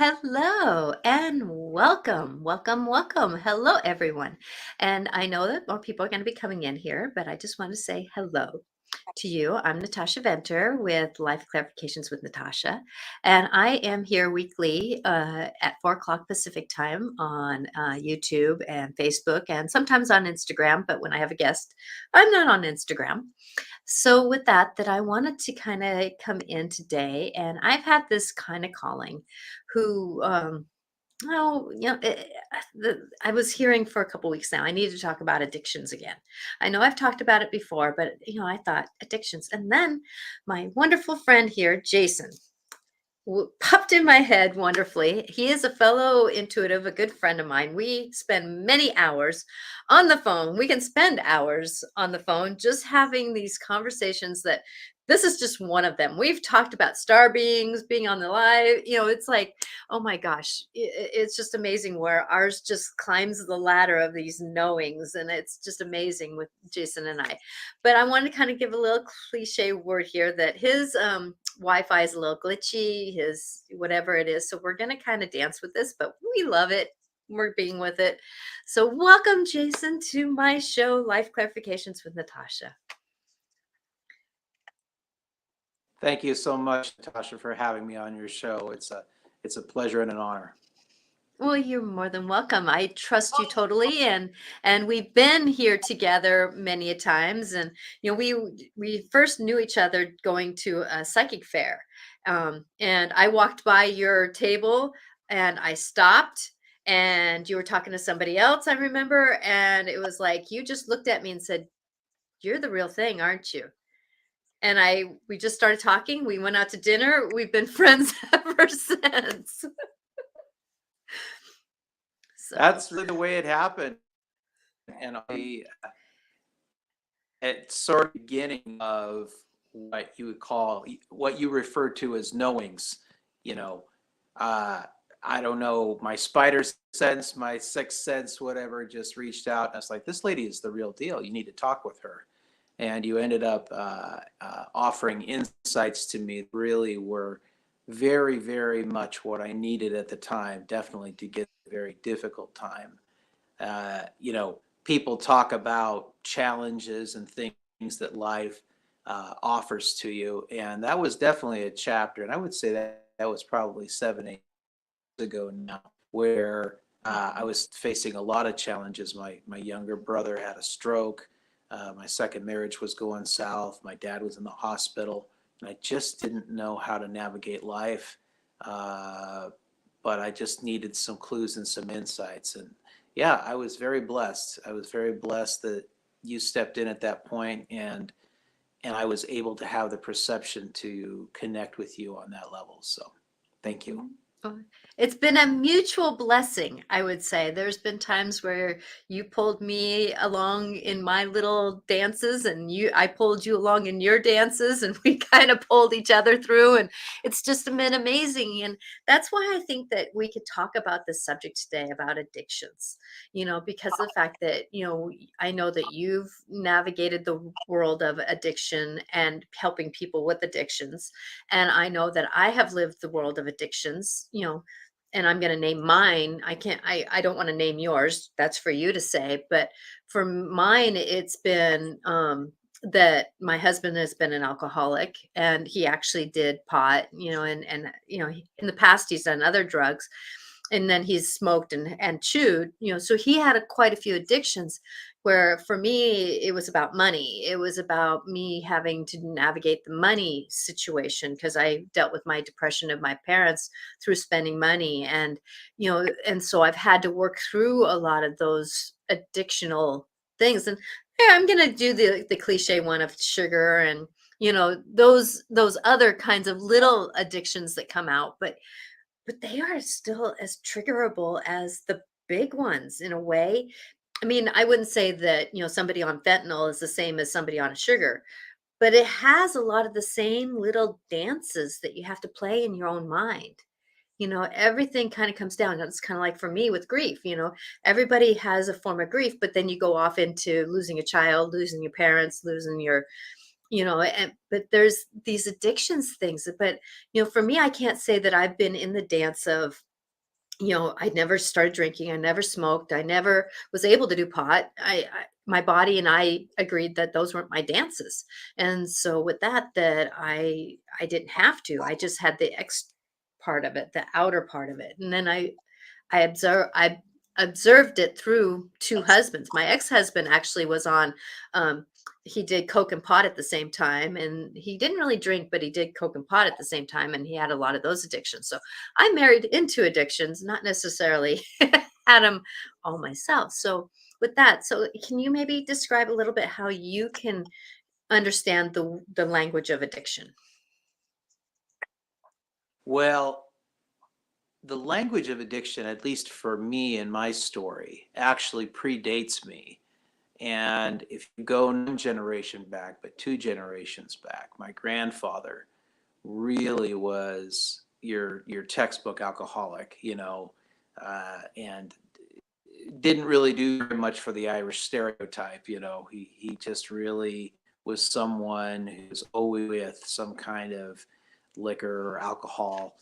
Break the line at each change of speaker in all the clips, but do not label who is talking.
Hello and welcome, welcome, welcome. Hello, everyone. And I know that more people are going to be coming in here, but I just want to say hello to you. I'm Natasha Venter with Life Clarifications with Natasha, and I am here weekly at 4 o'clock Pacific time on YouTube and Facebook and sometimes on Instagram. But when I have a guest, I'm not on Instagram. So with that I wanted to kind of come in today, and I've had this kind of calling who oh, I was hearing for a couple weeks now. I need to talk about addictions again. I know I've talked about it before, but I thought addictions. And then my wonderful friend here, Jason, popped in my head wonderfully. He is a fellow intuitive, a good friend of mine. We spend many hours on the phone. We can spend hours on the phone just having these conversations that this is just one of them. We've talked about star beings, being on the live. It's like, oh my gosh, it's just amazing where ours just climbs the ladder of these knowings. And it's just amazing with Jason and I. But I want to kind of give a little cliche word here that his Wi-Fi is a little glitchy, his whatever it is. So we're going to kind of dance with this, but we love it. We're being with it. So welcome, Jason, to my show, Life Clarifications with Natasha.
Thank you so much, Natasha, for having me on your show. It's a pleasure and an honor.
Well, you're more than welcome. I trust you totally, and we've been here together many a times. And we first knew each other going to a psychic fair, and I walked by your table and I stopped, and you were talking to somebody else, I remember, and it was like you just looked at me and said, "You're the real thing, aren't you?" And we just started talking. We went out to dinner. We've been friends ever since.
So that's really the way it happened. And it's sort of the beginning of what you would call, what you refer to as knowings. I don't know, my spider sense, my sixth sense, whatever, just reached out. And I was like, this lady is the real deal. You need to talk with her. And you ended up offering insights to me that really were very, very much what I needed at the time, definitely to get a very difficult time. People talk about challenges and things that life offers to you. And that was definitely a chapter. And I would say that was probably 7, 8 years ago now, where I was facing a lot of challenges. My younger brother had a stroke. My second marriage was going south. My dad was in the hospital, and I just didn't know how to navigate life. But I just needed some clues and some insights. And yeah, I was very blessed. I was very blessed that you stepped in at that point, and I was able to have the perception to connect with you on that level. So thank you.
It's been a mutual blessing, I would say. There's been times where you pulled me along in my little dances, and I pulled you along in your dances, and we kind of pulled each other through, and it's just been amazing. And that's why I think that we could talk about this subject today about addictions, because of the fact that, I know that you've navigated the world of addiction and helping people with addictions. And I know that I have lived the world of addictions, and I'm going to name mine. I don't want to name yours. That's for you to say. But for mine, it's been that my husband has been an alcoholic, and he actually did pot, and in the past he's done other drugs, and then he's smoked and chewed, so he had quite a few addictions, where for me, it was about money. It was about me having to navigate the money situation, because I dealt with my depression of my parents through spending money. And, and so I've had to work through a lot of those addictional things. And yeah, I'm going to do the cliche one of sugar and, those other kinds of little addictions that come out, but they are still as triggerable as the big ones in a way. I mean, I wouldn't say that, somebody on fentanyl is the same as somebody on sugar, but it has a lot of the same little dances that you have to play in your own mind. Everything kind of comes down. It's kind of like for me with grief, everybody has a form of grief, but then you go off into losing a child, losing your parents, losing your, but there's these addictions things. But, for me, I can't say that I've been in the dance of I never started drinking. I never smoked. I never was able to do pot. My body and I agreed that those weren't my dances. And so with that I didn't have to. I just had the X part of it, the outer part of it. And then I observed it through two husbands. My ex-husband actually was on he did coke and pot at the same time, and he didn't really drink, but he did coke and pot at the same time, and he had a lot of those addictions. So I married into addictions, not necessarily had them all myself. So with that, so can you maybe describe a little bit how you can understand the language of addiction?
Well, the language of addiction, at least for me in my story, actually predates me. And if you go one generation back, but two generations back, my grandfather really was your textbook alcoholic, and didn't really do very much for the Irish stereotype. He just really was someone who's always with some kind of liquor or alcohol.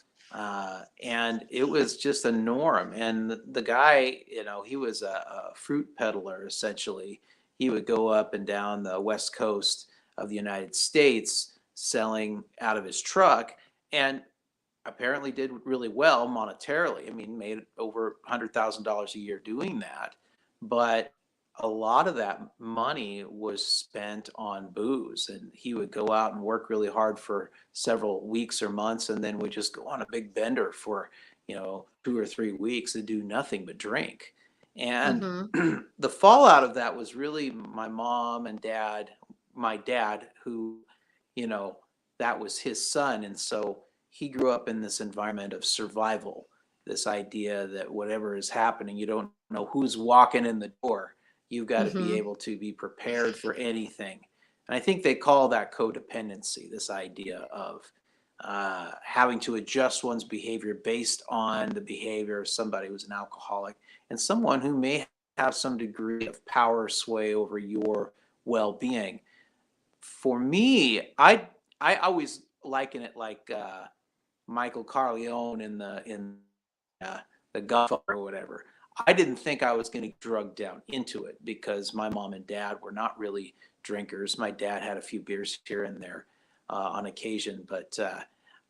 And it was just a norm. And the guy, he was a fruit peddler essentially. He would go up and down the West Coast of the United States selling out of his truck, and apparently did really well monetarily. I mean, made over $100,000 a year doing that. But a lot of that money was spent on booze, and he would go out and work really hard for several weeks or months, and then would just go on a big bender for 2 or 3 weeks and do nothing but drink. And
Mhm.
the fallout of that was really my mom and dad, my dad, who, you know, that was his son. And so he grew up in this environment of survival, this idea that whatever is happening, you don't know who's walking in the door. You've got to be
Mhm.
able to be prepared for anything. And I think they call that codependency, this idea of having to adjust one's behavior based on the behavior of somebody who's an alcoholic and someone who may have some degree of power sway over your well-being. For me, I always liken it like Michael Corleone in the Godfather or whatever. I didn't think I was going to get drugged down into it because my mom and dad were not really drinkers. My dad had a few beers here and there on occasion, but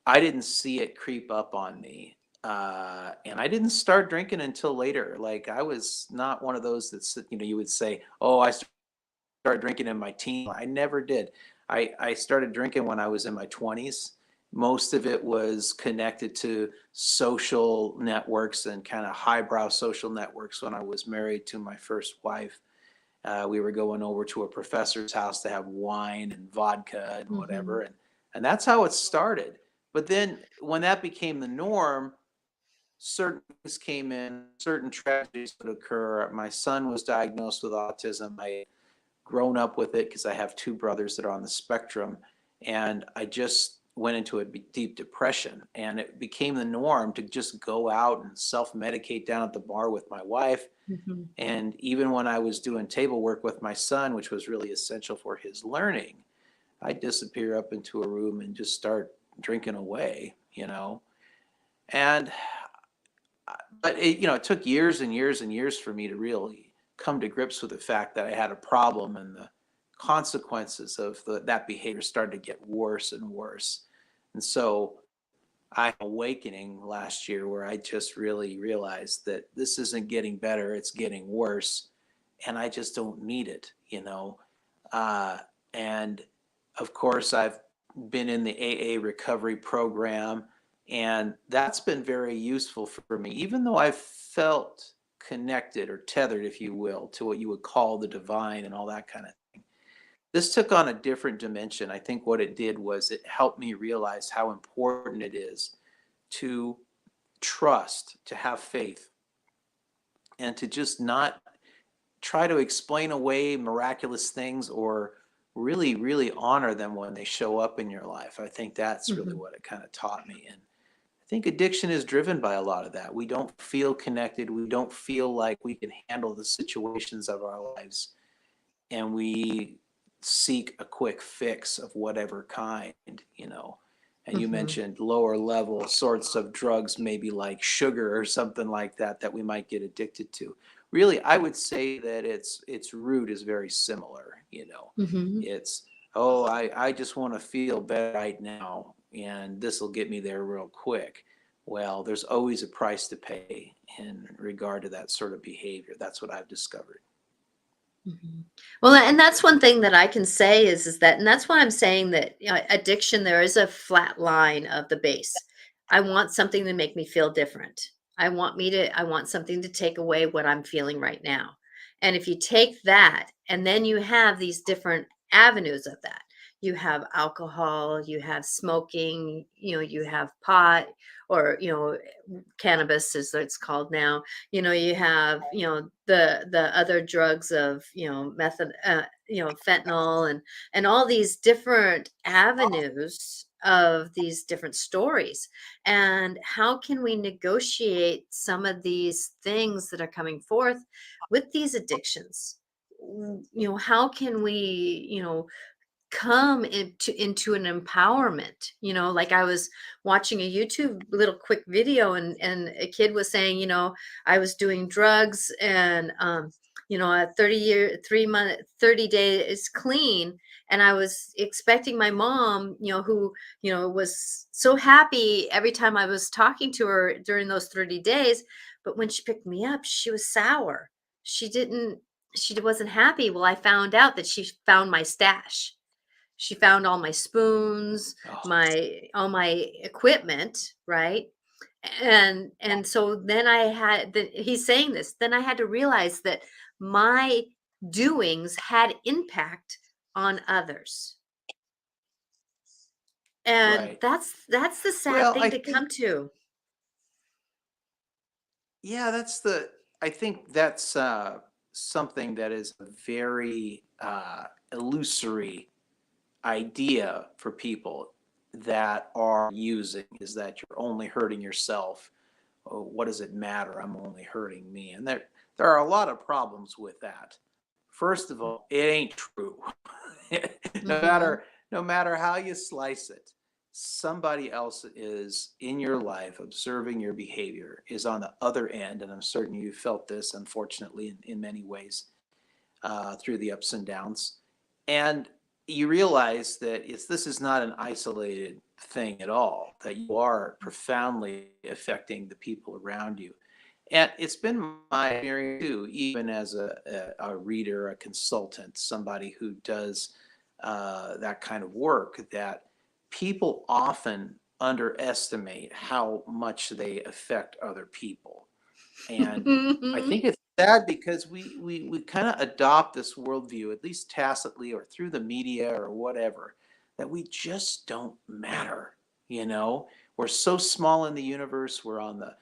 I didn't see it creep up on me. And I didn't start drinking until later. Like I was not one of those that you would say, "Oh, I started drinking in my teens." I never did. I started drinking when I was in my 20s. Most of it was connected to social networks and kind of highbrow social networks when I was married to my first wife. We were going over to a professor's house to have wine and vodka and whatever.
Mhm.
And that's how it started. But then when that became the norm, certain things came in, certain tragedies would occur. My son was diagnosed with autism. I grown up with it because I have two brothers that are on the spectrum. And I just went into a deep depression. And it became the norm to just go out and self medicate down at the bar with my wife.
Mhm.
And even when I was doing table work with my son, which was really essential for his learning, I'd disappear up into a room and just start drinking away. And but it took years and years and years for me to really come to grips with the fact that I had a problem, and the consequences of that behavior started to get worse and worse. And so I had an awakening last year where I just really realized that this isn't getting better, it's getting worse, and I just don't need it. Uh, and of course, I've been in the AA recovery program, and that's been very useful for me, even though I've felt connected or tethered, if you will, to what you would call the divine and all that kind of thing. This took on a different dimension. I think what it did was it helped me realize how important it is to trust, to have faith, and to just not try to explain away miraculous things or really, really honor them when they show up in your life. I think that's really
Mhm.
what it kind of taught me. And I think addiction is driven by a lot of that. We don't feel connected. We don't feel like we can handle the situations of our lives. And we seek a quick fix of whatever kind. And you mentioned lower level sorts of drugs, maybe like sugar or something like that, that we might get addicted to. Really, I would say that its root is very similar.
Mm-hmm.
It's, oh, I just want to feel better right now, and this will get me there real quick. Well, there's always a price to pay in regard to that sort of behavior. That's what I've discovered.
Mhm. Well, and that's one thing that I can say is that, and that's why I'm saying that, addiction, there is a flat line of the base. I want something to make me feel different. I want something to take away what I'm feeling right now. And if you take that, and then you have these different avenues of that, you have alcohol, you have smoking, you have pot, or, cannabis as it's called now. You have, the other drugs of, method, fentanyl, and all these different avenues of these different stories. And how can we negotiate some of these things that are coming forth with these addictions? How can we, come into an empowerment? Like, I was watching a YouTube little quick video, and a kid was saying, I was doing drugs, and a 30 days clean, and I was expecting my mom, who was so happy every time I was talking to her during those 30 days, but when she picked me up, she was sour. She wasn't happy. Well, I found out that she found my stash. She found all my spoons,
Oh,
all my equipment, right? And so then he's saying this, then I had to realize that my doings had impact on others. And
right.
that's the sad
Well,
thing
I
to
think,
come to.
yeah, I think that's something that is a very illusory idea for people that are using, is that you're only hurting yourself. Oh, what does it matter? I'm only hurting me. And there are a lot of problems with that. First of all, it ain't true. no
Mhm.
matter no matter how you slice it, somebody else is in your life observing your behavior, is on the other end, and I'm certain you felt this, unfortunately, in many ways, through the ups and downs. And you realize that this is not an isolated thing at all, that you are profoundly affecting the people around you. And it's been my experience too, even as a reader, a consultant, somebody who does that kind of work, that people often underestimate how much they affect other people. And I think it's sad because we kind of adopt this worldview, at least tacitly or through the media or whatever, that we just don't matter. You know, we're so small in the universe. We're on the,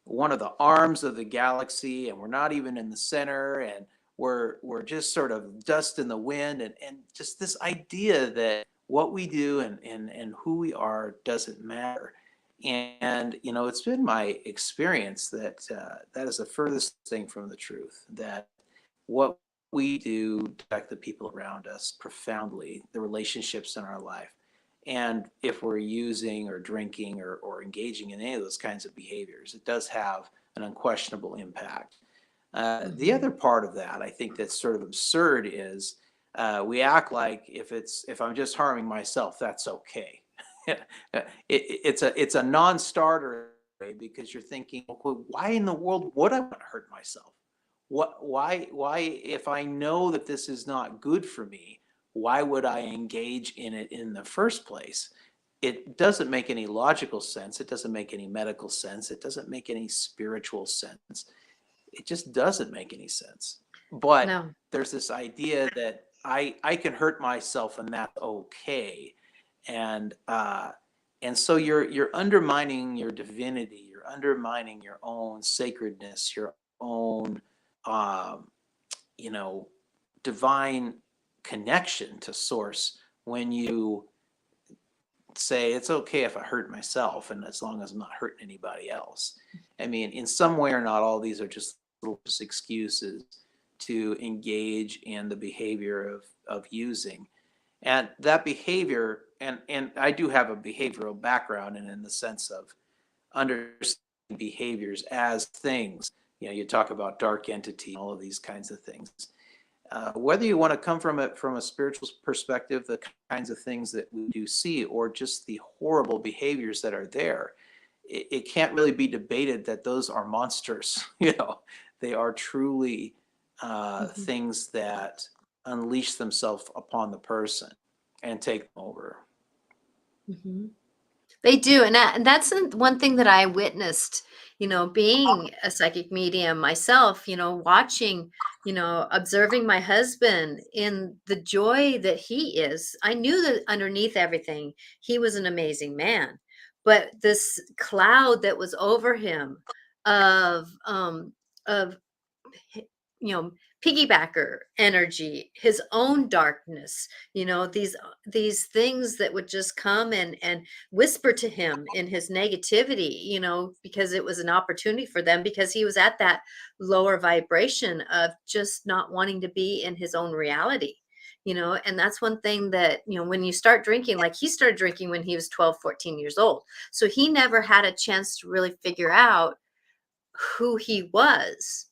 one of the arms of the galaxy, and we're not even in the center, and we're just sort of dust in the wind, and just this idea that what we do and who we are doesn't matter. And it's been my experience that that is the furthest thing from the truth. That what we do affect the people around us profoundly, the relationships in our life. And if we're using or drinking or engaging in any of those kinds of behaviors, it does have an unquestionable impact. The other
Mhm.
part of that, I think, that's sort of absurd is we act like if I'm just harming myself, that's okay. It's a non-starter, because you're thinking, well, why in the world would I want to hurt myself? Why if I know that this is not good for me, why would I engage in it in the first place? It doesn't make any logical sense. It doesn't make any medical sense. It doesn't make any spiritual sense. It just doesn't make any sense. But
No.
there's this idea that I can hurt myself and that's okay. And so you're undermining your divinity. You're undermining your own sacredness, your own um, you know divine connection to source, when you say it's okay if I hurt myself, and as long as I'm not hurting anybody else. I mean, in some way or not, all these are just little excuses to engage in the behavior of using. And that behavior, and I do have a behavioral background, and in the sense of understanding behaviors as things. You talk about dark entity, all of these kinds of things. Whether you want to come from it from a spiritual perspective, the kinds of things that we do see, or just the horrible behaviors that are there, it can't really be debated that those are monsters. They are truly
Mhm.
things that unleash themselves upon the person and take them over.
Mhm. They do, and that's one thing that I witnessed, being a psychic medium myself, watching, observing my husband in the joy that he is. I knew that underneath everything, he was an amazing man, but this cloud that was over him of hi- you know piggybacker energy, his own darkness, these things that would just come and whisper to him in his negativity, because it was an opportunity for them, because he was at that lower vibration of just not wanting to be in his own reality. And that's one thing that, when you start drinking, like he started drinking when he was 12, 14 years old, so he never had a chance to really figure out who he was,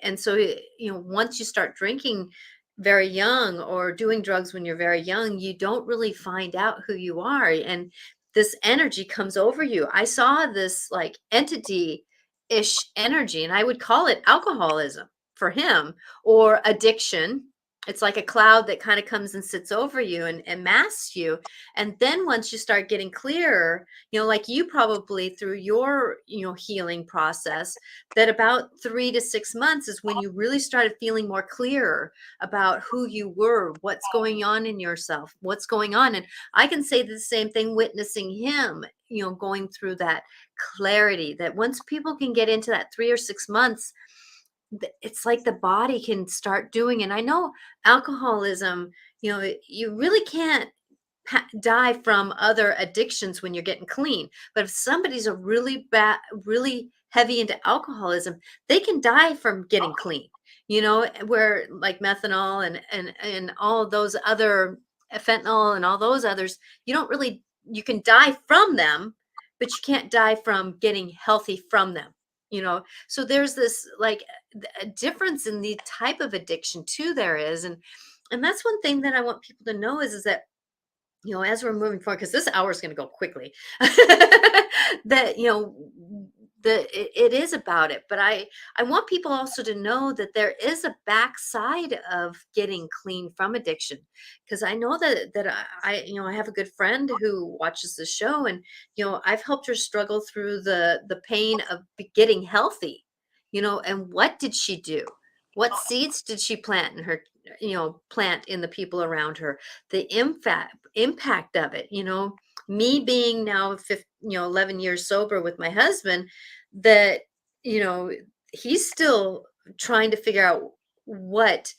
and so, once you start drinking very young or doing drugs when you're very young, you don't really find out who you are. And this energy comes over you. I saw this like entity ish energy, and I would call it alcoholism for him, or addiction. It's like a cloud that kind of comes and sits over you and masks you. And then once you start getting clearer, like you probably through your, healing process, that about 3 to 6 months is when you really started feeling more clear about who you were, what's going on in yourself, what's going on. And I can say the same thing witnessing him, going through that clarity, that once people can get into that 3 or 6 months, it's like the body can start doing. And I know alcoholism, you really can't die from other addictions when you're getting clean. But if somebody's a really bad, really heavy into alcoholism, they can die from getting clean. Where like methanol and all of those other, fentanyl and all those others, you can die from them, but you can't die from getting healthy from them. So there's this like a difference in the type of addiction too there is. And that's one thing that I want people to know is that, as we're moving forward, because this hour is going to go quickly, that, it is about it. But I want people also to know that there is a backside of getting clean from addiction. Because I know that I have a good friend who watches the show, and, I've helped her struggle through the pain of getting healthy, and what did she do? What seeds did she plant in her, plant in the people around her? The impact of it, me being now 11 years sober with my husband, that, you know he's still trying to figure out what,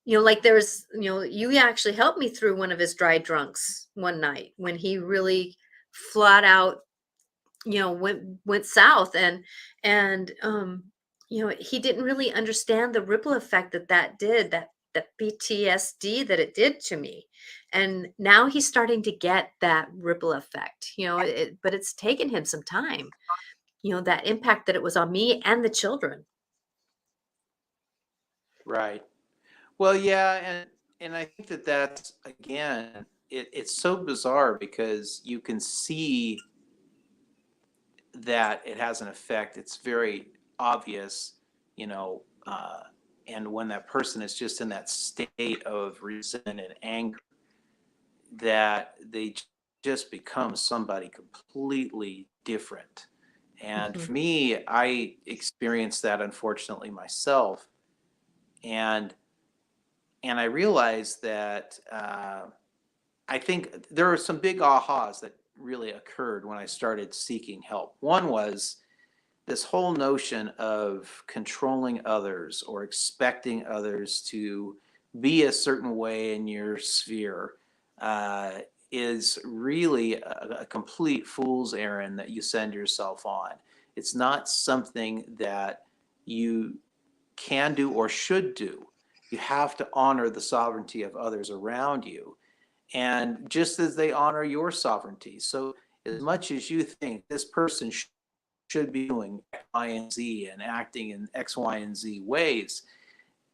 like there's, you actually helped me through one of his dry drunks one night when he really flat out, went south. And he didn't really understand the ripple effect that did, that PTSD that it did to me. And now he's starting to get that ripple effect, but it's taken him some time, that impact that it was on me and the children.
Right. Well, yeah, and I think that that's again, it's so bizarre because you can see that it has an effect. It's very obvious, you know, and when that person is just in that state of resentment and anger, that they just become somebody completely different. And
Mhm.
for me, I experienced that unfortunately myself, and I realized that I think there are some big ahas that really occurred when I started seeking help. One was this whole notion of controlling others or expecting others to be a certain way in your sphere uh, is really a complete fool's errand that you send yourself on. It's not something that you can do or should do. You have to honor the sovereignty of others around you. and just as they honor your sovereignty. So as much as you think this person should be doing X, Y, and Z and acting in X, Y, and Z ways,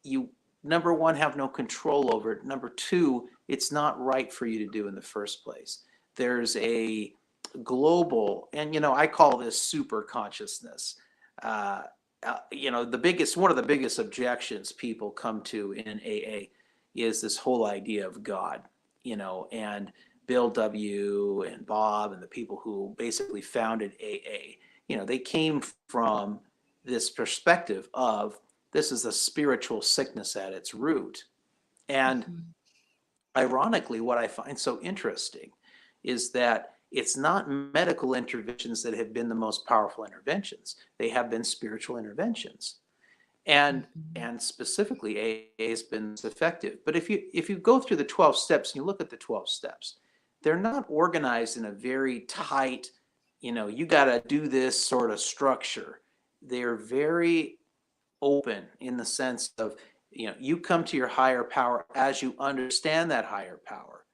you, number one, have no control over it. Number two, it's not right for you to do in the first place. There's a global, and I call this super consciousness. One of the biggest objections people come to in AA is this whole idea of God, and Bill W. and Bob and the people who basically founded AA, they came from this perspective of this is a spiritual sickness at its root. And ironically, what I find so interesting is that it's not medical interventions that have been the most powerful interventions. They have been spiritual interventions. And specifically, AA has been effective. But if you go through the 12 steps and you look at the 12 steps, they're not organized in a very tight, you got to do this sort of structure. They're very open in the sense of, you come to your higher power as you understand that higher power,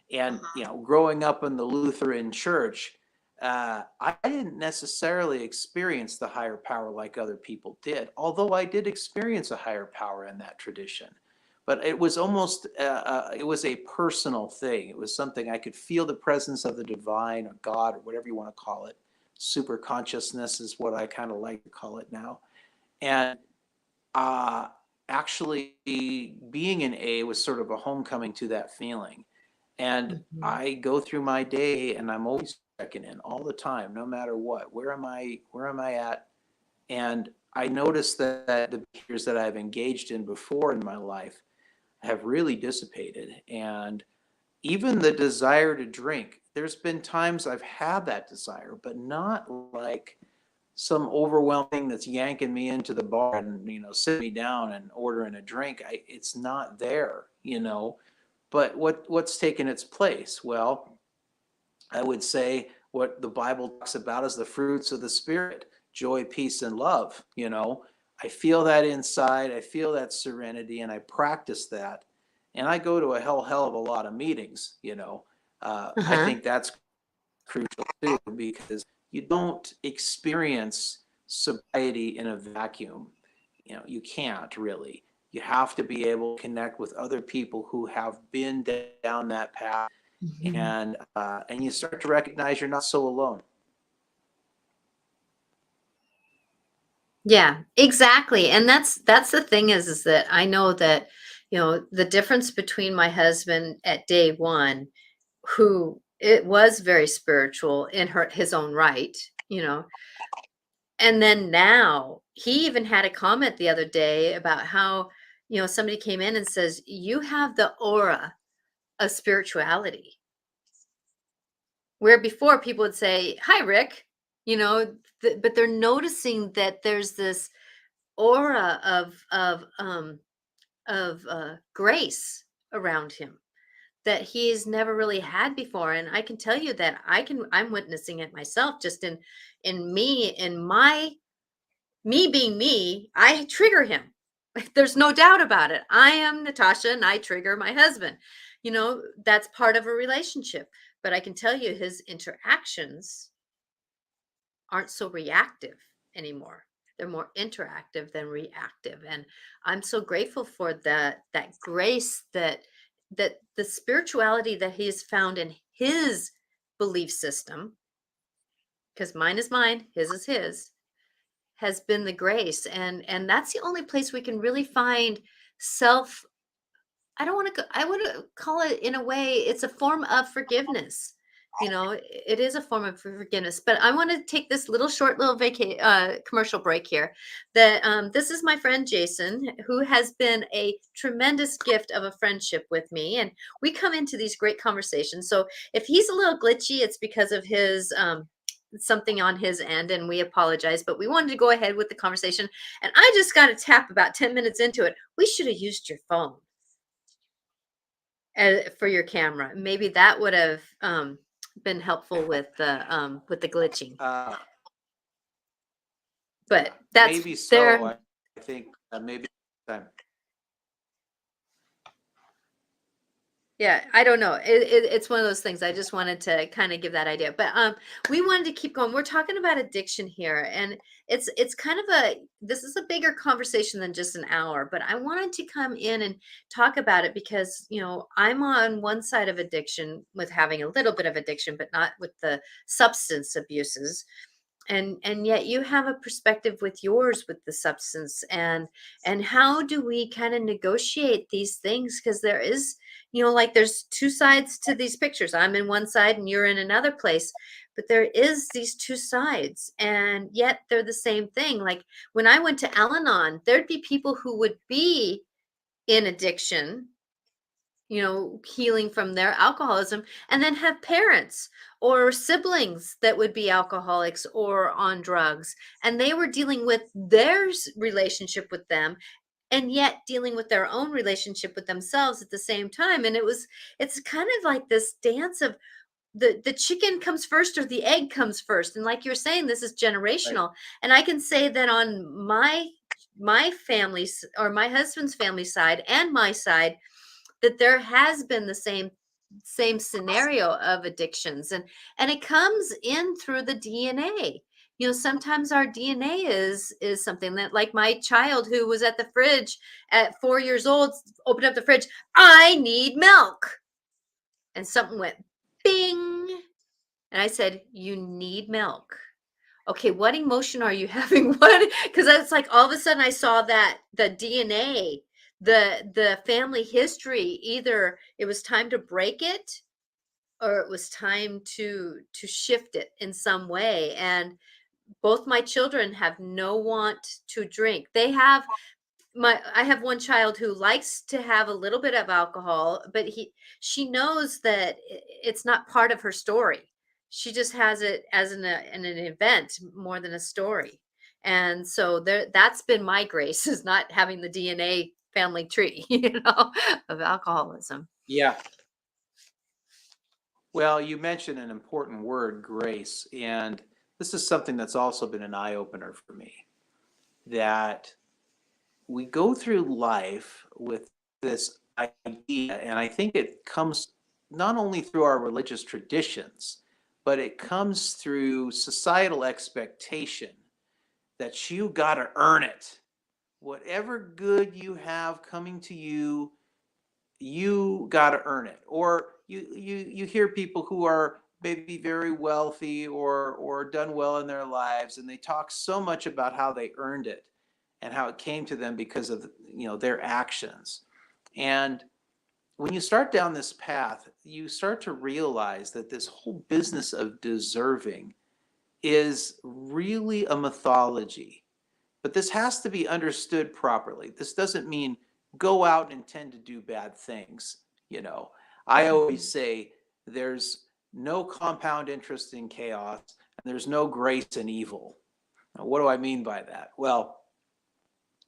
and, growing up in the Lutheran church, I didn't necessarily experience the higher power like other people did, although I did experience a higher power in that tradition. But it was almost, it was a personal thing. It was something I could feel the presence of the divine or God or whatever you want to call it. Super consciousness is what I kind of like to call it now. And actually being in A was sort of a homecoming to that feeling. And I go through my day and I'm always checking in all the time, no matter what. Where am I at? And I noticed that the behaviors that I've engaged in before in my life have really dissipated. And even the desire to drink, there's been times I've had that desire, but not like some overwhelming that's yanking me into the bar and, sit me down and ordering a drink. It's not there, but what's taken its place? Well, I would say what the Bible talks about is the fruits of the Spirit: joy, peace, and love. I feel that inside. I feel that serenity, and I practice that. And I go to a hell of a lot of meetings. I think that's crucial too, because you don't experience sobriety in a vacuum. You can't really. You have to be able to connect with other people who have been down that path, and you start to recognize you're not so alone.
Yeah, exactly. And that's the thing is that I know that, the difference between my husband at day one, who it was very spiritual in his own right, and then now he even had a comment the other day about how, somebody came in and says, you have the aura of spirituality. Where before people would say, hi, Rick, but they're noticing that there's this aura of grace around him that he's never really had before. And I can tell you that I'm witnessing it myself, just in me, in me being me. I trigger him. There's no doubt about it. I am Natasha and I trigger my husband. That's part of a relationship. But I can tell you his interactions aren't so reactive anymore. They're more interactive than reactive. And I'm so grateful for that grace, that the spirituality that he's found in his belief system, because mine is mine, his is his, has been the grace. And that's the only place we can really find self. I want to call it, in a way, it's a form of forgiveness. It is a form of forgiveness. But I want to take this short little commercial break here. That this is my friend Jason, who has been a tremendous gift of a friendship with me, and we come into these great conversations. So if he's a little glitchy, it's because of his something on his end, and we apologize. But we wanted to go ahead with the conversation, and I just got a tap about 10 minutes into it. We should have used your phone for your camera. Maybe that would have been helpful with the glitching. But that's
maybe so.
there.
I think maybe time.
Yeah, I don't know. It's one of those things. I just wanted to kind of give that idea. But we wanted to keep going. We're talking about addiction here, and it's kind of this is a bigger conversation than just an hour. But I wanted to come in and talk about it because, you know, I'm on one side of addiction with having a little bit of addiction, but not with the substance abuses. And yet you have a perspective with yours with the substance, and how do we kind of negotiate these things, because there is, you know, like there's two sides to these pictures. I'm in one side and you're in another place, but there is these two sides, and yet they're the same thing. Like when I went to Al-Anon, there'd be people who would be in addiction, you know, healing from their alcoholism, and then have parents or siblings that would be alcoholics or on drugs, and they were dealing with their relationship with them, and yet dealing with their own relationship with themselves at the same time. And it's kind of like this dance of the chicken comes first or the egg comes first. And like you're saying, this is
Right.
generational. And I can say that on my family's, or my husband's family side and my side, that there has been the same scenario of addictions, and it comes in through the DNA. You know, sometimes our DNA is something that, like my child who was at the fridge at 4 years old, opened up the fridge, I need milk, and something went bing, and I said, you need milk. Okay, what emotion are you having? What? Because it's like all of a sudden I saw that the DNA, the family history, either it was time to break it or it was time to shift it in some way. And both my children have no want to drink. They have I have one child who likes to have a little bit of alcohol, but she knows that it's not part of her story. She just has it as an event more than a story. And so that's been my grace, is not having the DNA family tree, you know, of alcoholism.
Yeah. Well, you mentioned an important word, grace, and this is something that's also been an eye opener for me. That we go through life with this idea, and I think it comes not only through our religious traditions, but it comes through societal expectation that you got to earn it. Whatever good you have coming to you, you got to earn it. Or you hear people who are maybe very wealthy or done well in their lives, and they talk so much about how they earned it and how it came to them because of, you know, their actions. And when you start down this path, you start to realize that this whole business of deserving is really a mythology. But this has to be understood properly. This doesn't mean go out and intend to do bad things. You know, I always say there's no compound interest in chaos and there's no grace in evil. Now, what do I mean by that? Well,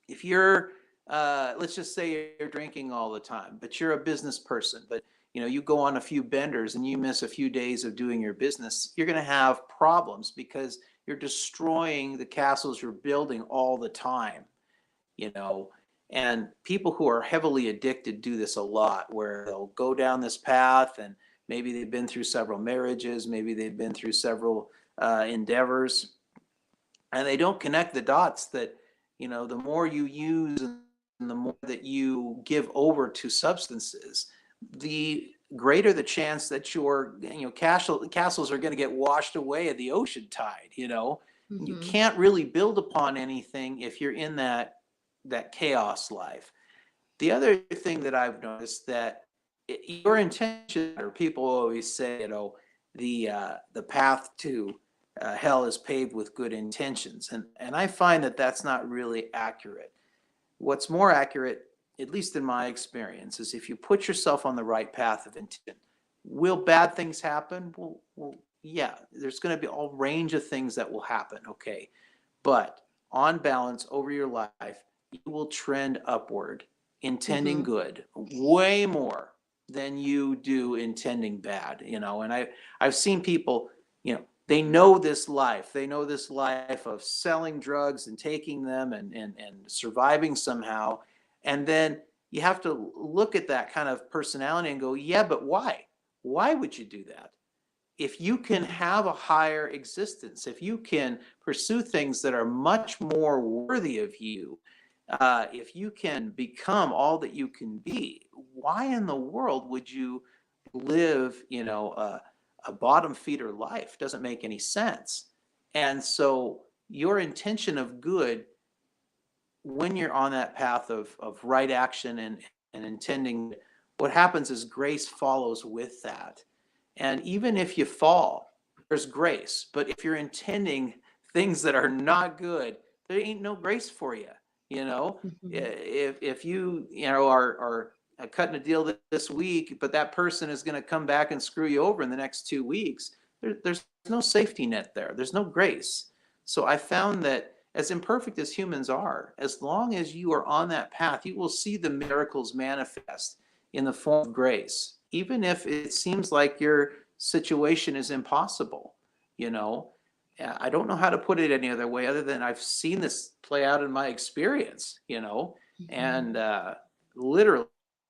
if you're, let's just say you're drinking all the time, but you're a business person, but you know, you go on a few benders and you miss a few days of doing your business, you're going to have problems because you're destroying the castles you're building all the time, you know. And people who are heavily addicted do this a lot, where they'll go down this path and maybe they've been through several marriages, maybe they've been through several endeavors, and they don't connect the dots that, you know, the more you use and the more that you give over to substances, the greater the chance that your, you know, castles are going to get washed away at the ocean tide. You know, you
Hmm.
can't really build upon anything if you're in that chaos life. The other thing that I've noticed, that your intention, or people always say, you know, the path to hell is paved with good intentions, and I find that that's not really accurate. What's more accurate, at least in my experience, is if you put yourself on the right path of intent. Will bad things happen? Well, yeah, there's going to be a range of things that will happen. Okay, but on balance, over your life, you will trend upward, intending
Hmm.
good, way more than you do intending bad. You know, and I've seen people, you know, they know this life. They know this life of selling drugs and taking them and surviving somehow. And then you have to look at that kind of personality and go, yeah, but why? Why would you do that? If you can have a higher existence, if you can pursue things that are much more worthy of you, if you can become all that you can be, why in the world would you live, a bottom feeder life? Doesn't make any sense. And so your intention of good, when you're on that path of right action and intending, what happens is grace follows with that. And even if you fall, there's grace. But if you're intending things that are not good, there ain't no grace for you. If you are cutting a deal this week, but that person is going to come back and screw you over in the next 2 weeks, there's no safety net there. There's no grace. So I found that as imperfect as humans are, as long as you are on that path, you will see the miracles manifest in the form of grace, even if it seems like your situation is impossible. I don't know how to put it any other way other than I've seen this play out in my experience, and literally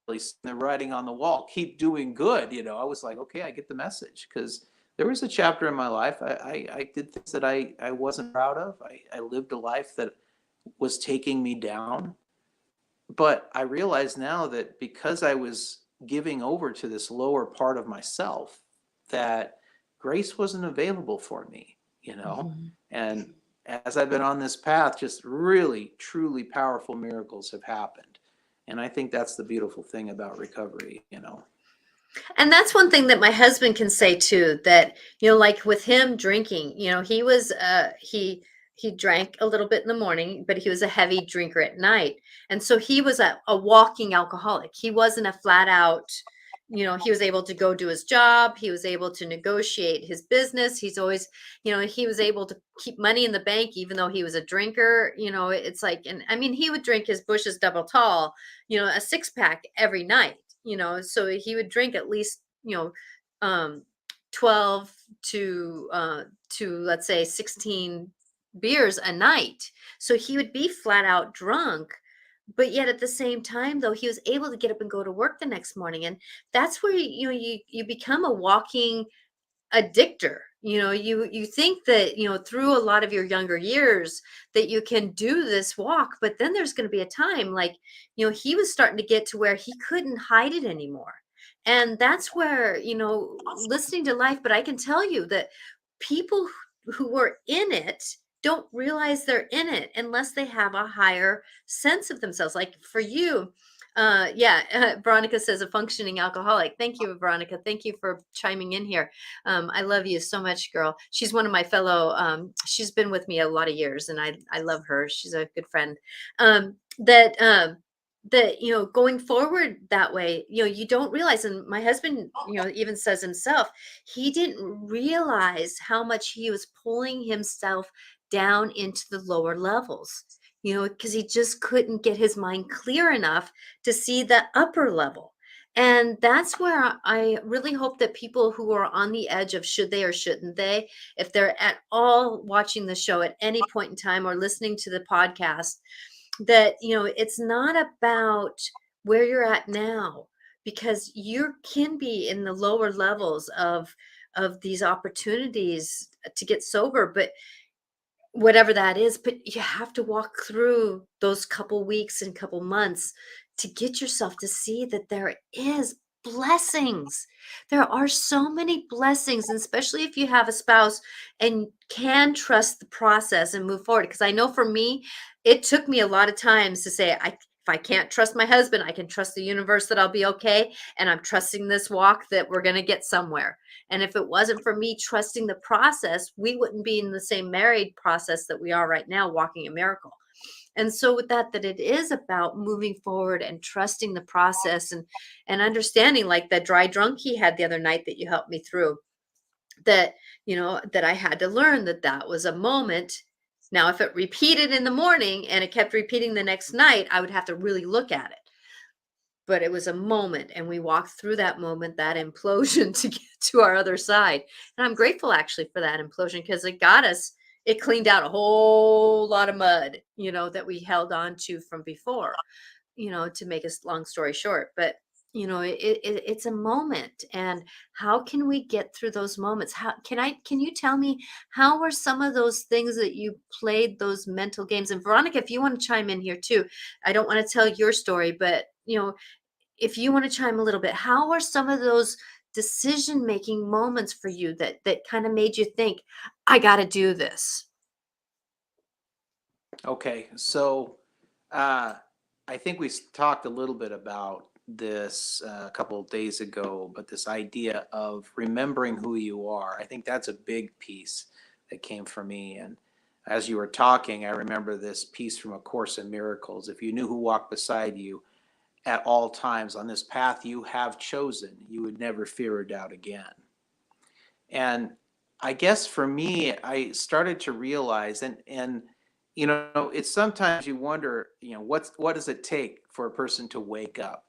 the writing on the wall, keep doing good. I was like, okay, I get the message, because there was a chapter in my life. I did things that I wasn't proud of. I lived a life that was taking me down. But I realize now that because I was giving over to this lower part of myself, that grace wasn't available for me, And as I've been on this path, just really, truly powerful miracles have happened. And I think that's the beautiful thing about recovery.
And that's one thing that my husband can say too, that, like with him drinking, he was, he drank a little bit in the morning, but he was a heavy drinker at night. And so he was a walking alcoholic. He wasn't a flat out, he was able to go do his job. He was able to negotiate his business. He's always, he was able to keep money in the bank, even though he was a drinker. It's like, and I mean, he would drink his Bush's Double Tall, a 6-pack every night. So he would drink at least, 12 to let's say 16 beers a night. So he would be flat out drunk, but yet at the same time, though, he was able to get up and go to work the next morning. And that's where, you become a walking addictor. You think that, through a lot of your younger years that you can do this walk, but then there's going to be a time like, he was starting to get to where he couldn't hide it anymore. And that's where, listening to life, but I can tell you that people who are in it don't realize they're in it unless they have a higher sense of themselves. Like for you, Veronica says a functioning alcoholic. Thank you, Veronica. Thank you for chiming in here. I love you so much, girl. She's one of my fellow, she's been with me a lot of years, and I love her. She's a good friend. That going forward that way, you don't realize, and my husband, even says himself, he didn't realize how much he was pulling himself down into the lower levels, because he just couldn't get his mind clear enough to see the upper level. And that's where I really hope that people who are on the edge of should they or shouldn't they, if they're at all watching the show at any point in time or listening to the podcast, that, it's not about where you're at now, because you can be in the lower levels of these opportunities to get sober, but whatever that is, but you have to walk through those couple weeks and couple months to get yourself to see that there is blessings. There are so many blessings, and especially if you have a spouse and can trust the process and move forward. Because I know for me, it took me a lot of times to say, if I can't trust my husband, I can trust the universe that I'll be okay. And I'm trusting this walk that we're going to get somewhere. And if it wasn't for me trusting the process, we wouldn't be in the same married process that we are right now, walking a miracle. And so with that it is about moving forward and trusting the process, and understanding, like that dry drunk he had the other night that you helped me through, that, that I had to learn that was a moment. Now, if it repeated in the morning and it kept repeating the next night, I would have to really look at it. But it was a moment, and we walked through that moment, that implosion, to get to our other side. And I'm grateful actually for that implosion, because it cleaned out a whole lot of mud, that we held on to from before. to make a long story short, but it's a moment. And how can we get through those moments? How can you tell me, how were some of those things that you played, those mental games? And Veronica, if you want to chime in here too, I don't want to tell your story, but if you want to chime a little bit, how are some of those decision making moments for you that kind of made you think, I got to do this?
Okay, so I think we talked a little bit about this a couple of days ago, but this idea of remembering who you are, I think that's a big piece that came from me. And as you were talking, I remember this piece from A Course in Miracles. If you knew who walked beside you at all times on this path you have chosen, you would never fear or doubt again. And I guess for me, I started to realize, and it's sometimes you wonder, what does it take for a person to wake up?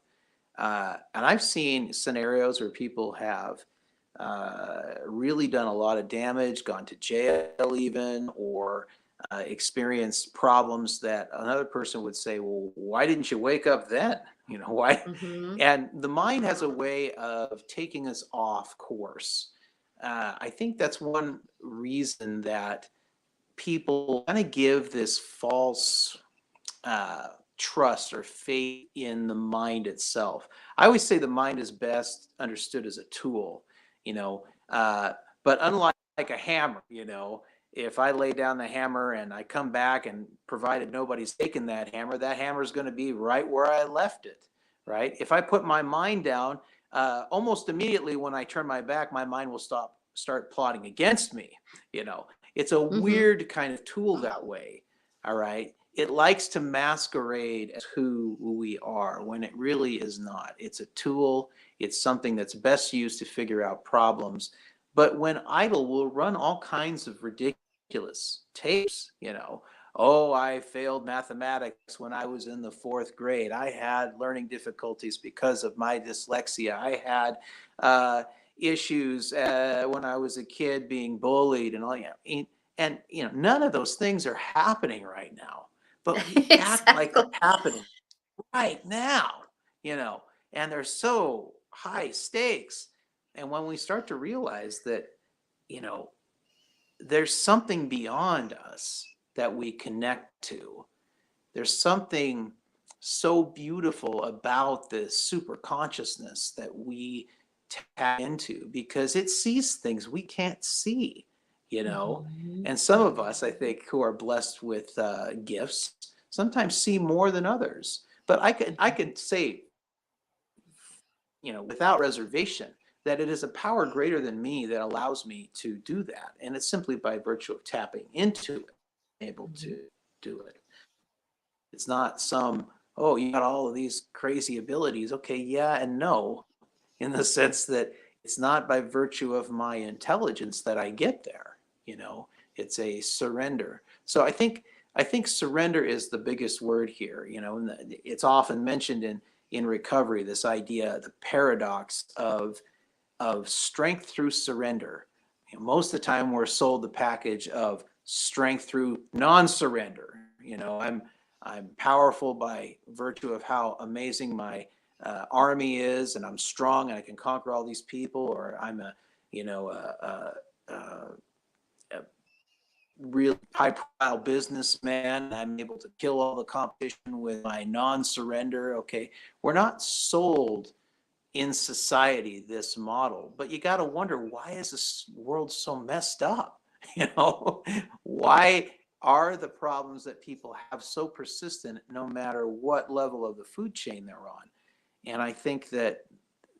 And I've seen scenarios where people have really done a lot of damage, gone to jail even, or experienced problems that another person would say, well, why didn't you wake up then? Why?
Mm-hmm.
And the mind has a way of taking us off course. I think that's one reason that people kind of give this false trust or faith in the mind itself. I always say the mind is best understood as a tool, but unlike a hammer, if I lay down the hammer and I come back, and provided nobody's taken that hammer is going to be right where I left it, right? If I put my mind down, almost immediately when I turn my back, my mind will start plotting against me. It's a
Mm-hmm.
weird kind of tool that way. All right. It likes to masquerade as who we are when it really is not. It's a tool. It's something that's best used to figure out problems. But when idle, we'll run all kinds of ridiculous tapes, Oh, I failed mathematics when I was in the 4th grade. I had learning difficulties because of my dyslexia. I had issues when I was a kid, being bullied and all. And none of those things are happening right now, but we act like they're happening right now. And they're so high stakes. And when we start to realize that, there's something beyond us that we connect to, there's something so beautiful about this super consciousness that we tap into, because it sees things we can't see,
Mm-hmm.
and some of us, I think, who are blessed with gifts sometimes see more than others. But I could say, without reservation, that it is a power greater than me that allows me to do that. And it's simply by virtue of tapping into it, able to do it. It's not some, oh, you got all of these crazy abilities. Okay, yeah and no, in the sense that it's not by virtue of my intelligence that I get there. It's a surrender. So I think surrender is the biggest word here. And it's often mentioned in recovery, this idea, the paradox of strength through surrender. Most of the time we're sold the package of strength through non-surrender. I'm powerful by virtue of how amazing my army is, and I'm strong and I can conquer all these people, or I'm a really high profile businessman, and I'm able to kill all the competition with my non-surrender. Okay, we're not sold in society this model, but you got to wonder, why is this world so messed up? Why are the problems that people have so persistent no matter what level of the food chain they're on? And I think that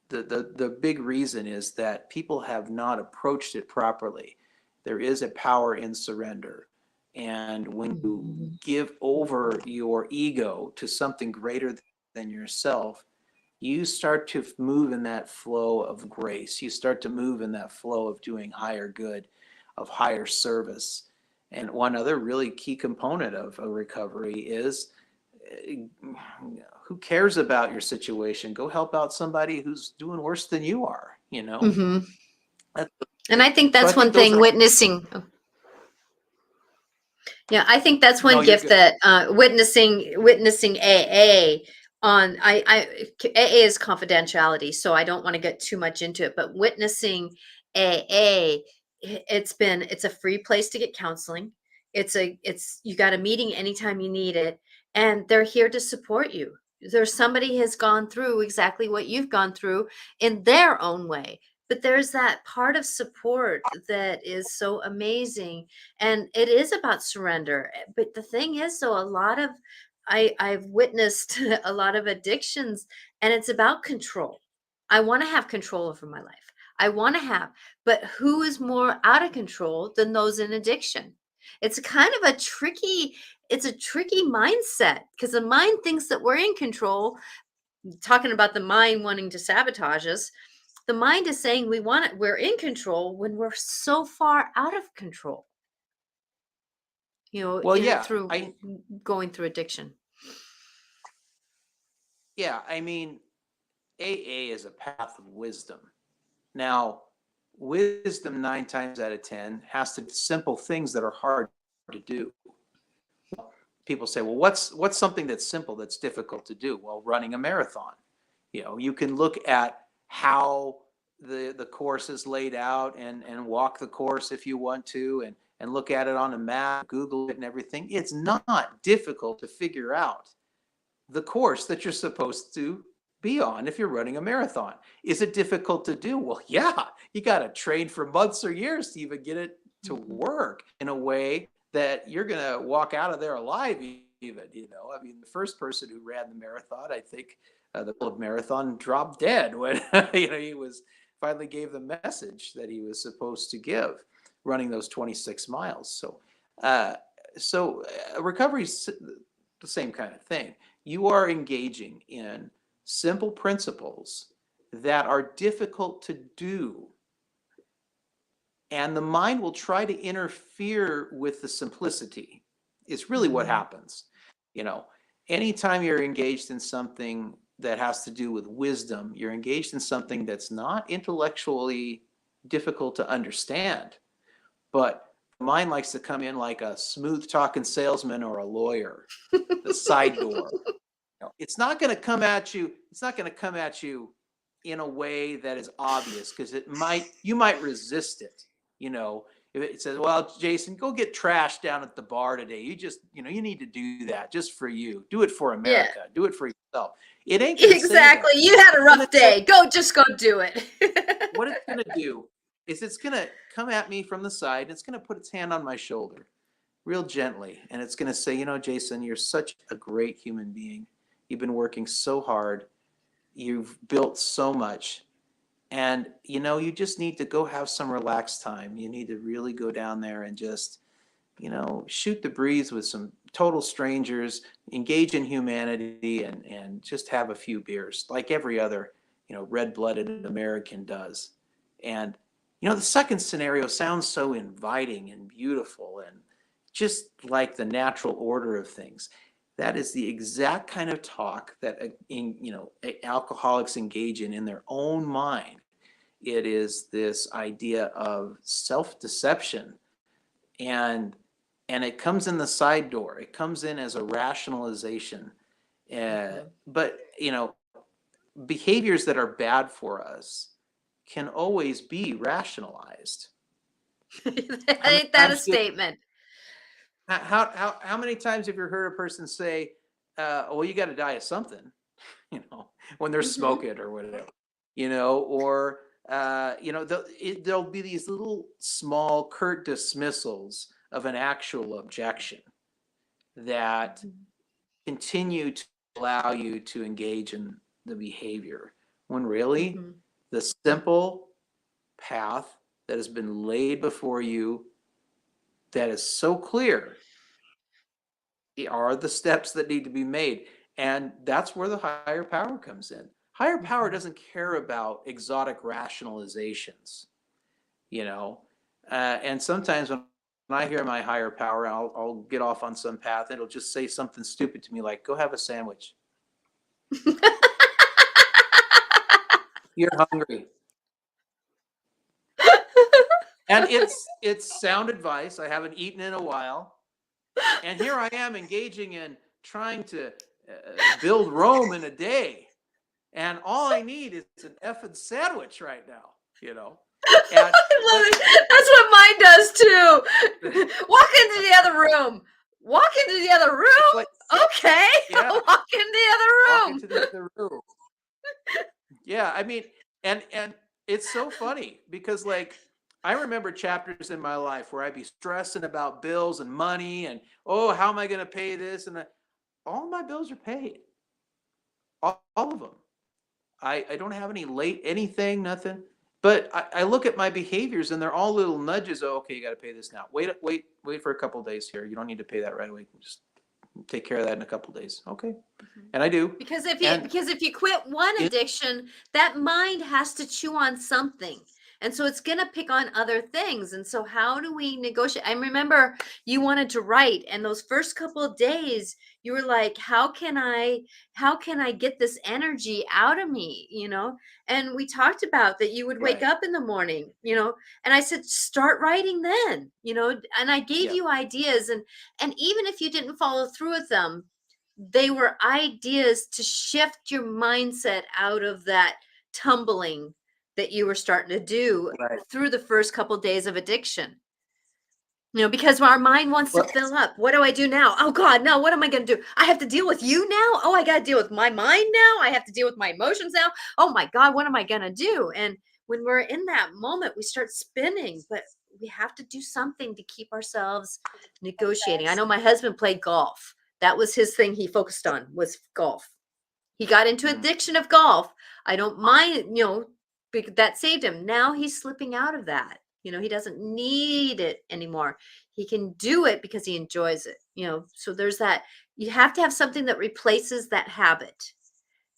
the big reason is that people have not approached it properly. There is a power in surrender. And when you give over your ego to something greater than yourself, you start to move in that flow of grace. You start to move in that flow of doing higher good, of higher service. And one other really key component of a recovery is, who cares about your situation? Go help out somebody who's doing worse than you are,
Mm-hmm. And I think
So
that's one thing, witnessing. Yeah, I think that's one gift that witnessing AA on AA is confidentiality, so I don't want to get too much into it, but witnessing AA, it's a free place to get counseling. It's you got a meeting anytime you need it, and they're here to support you. There's somebody has gone through exactly what you've gone through in their own way. But there's that part of support that is so amazing. And it is about surrender. But the thing is, though, a lot of I've witnessed a lot of addictions, and it's about control. I want to have control over my life. I want to have, but who is more out of control than those in addiction? It's kind of it's a tricky mindset because the mind thinks that we're in control. Talking about the mind wanting to sabotage us, the mind is saying we're in control when we're so far out of control.
Well, yeah,
through going through addiction.
Yeah, I mean, AA is a path of wisdom. Now, wisdom 9 times out of 10 has to do simple things that are hard to do. People say, well, what's something that's simple that's difficult to do? Well, running a marathon. You can look at how the course is laid out and walk the course if you want to, and look at it on a map, Google it and everything. It's not difficult to figure out the course that you're supposed to be on if you're running a marathon. Is it difficult to do? Well, yeah, you got to train for months or years to even get it to work in a way that you're going to walk out of there alive even. I mean, the first person who ran the marathon, I think the marathon, dropped dead when he was finally gave the message that he was supposed to give running those 26 miles. So recovery is the same kind of thing. You are engaging in simple principles that are difficult to do. And the mind will try to interfere with the simplicity. It's really what happens. Anytime you're engaged in something that has to do with wisdom, you're engaged in something that's not intellectually difficult to understand, but the mind likes to come in like a smooth talking salesman or a lawyer, the side door. It's not going to come at you. It's not going to come at you in a way that is obvious, because you might resist it. If it says, well, Jason, go get trash down at the bar today. You need to do that just for you. Do it for America.
Yeah.
Do it for yourself. It ain't going to
Exactly.
say that.
You had a rough day. Just go do it.
What it's going to do is it's going to come at me from the side. And it's going to put its hand on my shoulder real gently. And it's going to say, Jason, you're such a great human being. You've been working so hard. You've built so much. And, you just need to go have some relaxed time. You need to really go down there and just, shoot the breeze with some total strangers, engage in humanity, and just have a few beers like every other, red-blooded American does. And, the second scenario sounds so inviting and beautiful and just like the natural order of things. That is the exact kind of talk that alcoholics engage in their own mind. It is this idea of self-deception, and it comes in the side door. It comes in as a rationalization. But behaviors that are bad for us can always be rationalized.
Ain't that a statement?
How many times have you heard a person say, well, you got to die of something, when they're smoking or whatever, or, there'll be these little small curt dismissals of an actual objection that continue to allow you to engage in the behavior, when really the simple path that has been laid before you, that is so clear, are the steps that need to be made. And that's where the higher power comes in. Higher power doesn't care about exotic rationalizations, and sometimes when I hear my higher power, I'll get off on some path and it'll just say something stupid to me like, go have a sandwich. You're hungry. And it's sound advice. I haven't eaten in a while. And here I am engaging in trying to build Rome in a day. And all I need is an effing sandwich right now, you know. And
I love it. That's what mine does too. Walk into the other room. Walk into the other room.
like,
Okay.
yeah,
Walk into the other
walk
room.
into the other room. Yeah, I mean, and it's so funny because like I remember chapters in my life where I'd be stressing about bills and money and oh, how am I going to pay this? And all my bills are paid, all of them. I don't have any late anything, nothing. But I look at my behaviors and they're all little nudges. Oh, okay, you got to pay this now. Wait for a couple of days here. You don't need to pay that right away. Just take care of that in a couple of days. Okay, and I do.
Because if
And
you quit one addiction, that mind has to chew on something. And so it's going to pick on other things. And so how do we negotiate? I remember you wanted to write, and those first couple of days you were like, how can I get this energy out of me, And we talked about that you would wake
right,
up in the morning, and I said start writing then, and I gave
yeah,
you ideas, and even if you didn't follow through with them, they were ideas to shift your mindset out of that tumbling that you were starting to do
right.
through the first couple of days of addiction. Because our mind wants to
Well,
fill up. What do I do now? Oh God, no, what am I going to do? I have to deal with you now. Oh, I got to deal with my mind now. I have to deal with my emotions now. Oh my God, what am I going to do? And when we're in that moment, we start spinning, but we have to do something to keep ourselves negotiating. I know my husband played golf. That was his thing he focused on, was golf. He got into addiction of golf. I don't mind, that saved him. Now he's slipping out of that. He doesn't need it anymore. He can do it because he enjoys it. So there's that. You have to have something that replaces that habit.